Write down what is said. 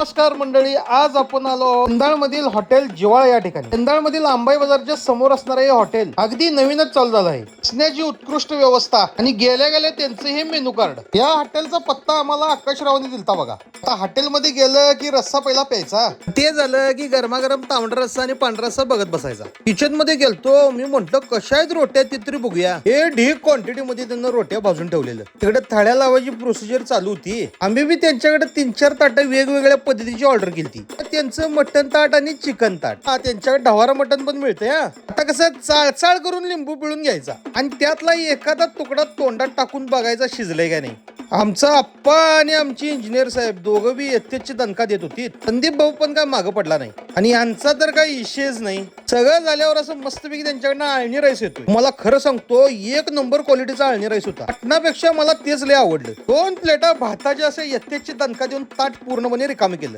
नमस्कार मंडळी, आज आपण आलो इंदाळ मधील हॉटेल जिवाळा या ठिकाणी. इंदाळ मधील अंबाई बाजारच्या समोर असणारे हे हॉटेल अगदी नवीनच चालू झालं आहे. बसण्याची उत्कृष्ट व्यवस्था आणि गेल्या गेल्या त्यांचं हे मेनू कार्ड. या हॉटेलचा पत्ता आम्हाला आकाशरावांनी दिलता बघा. आता हॉटेलमध्ये गेलं की रस्सा पहिला प्यायचा, ते झालं की गरमागरम तांबडा रस्सा आणि पांढरा रस्सा बघत बसायचा. किचन मध्ये गेलतो, मी म्हंटल कशा आहेत रोट्या ते तरी बघूया. हे ढीक क्वांटिटी मध्ये त्यांना रोट्या भाजून ठेवलेलं. तिकडे थाळ्या लावायची प्रोसिजर चालू होती. आम्ही बी त्यांच्याकडे 3-4 ताटं वेगवेगळ्या पद्धतीची ऑर्डर केली. त्यांचं मटन ताट आणि चिकन ताट. त्यांच्याकडे ढवारा मटन पण मिळतंय. आता कसं चाळचाळ करून लिंबू पिळून घ्यायचा आणि त्यातला एखादा तुकडा तोंडात टाकून बघायचा शिजलाय का नाही. आमचा आप्पा आणि आमची इंजिनियर साहेब दोघं बी यथेची दणका देत होती. संदीप भाऊ पण काय मागं पडला नाही आणि यांचा तर काही इशेच नाही. सगळं झाल्यावर असं मस्तपैकी त्यांच्याकडनं अळणी राईस येतोय. मला खरं सांगतो, 1 नंबर क्वालिटीचा अळणी राईस होता. मटणापेक्षा मला तेच लय आवडलं. 2 प्लेटा भाताचे असे यथेची दणका देऊन ताट पूर्णपणे रिकामी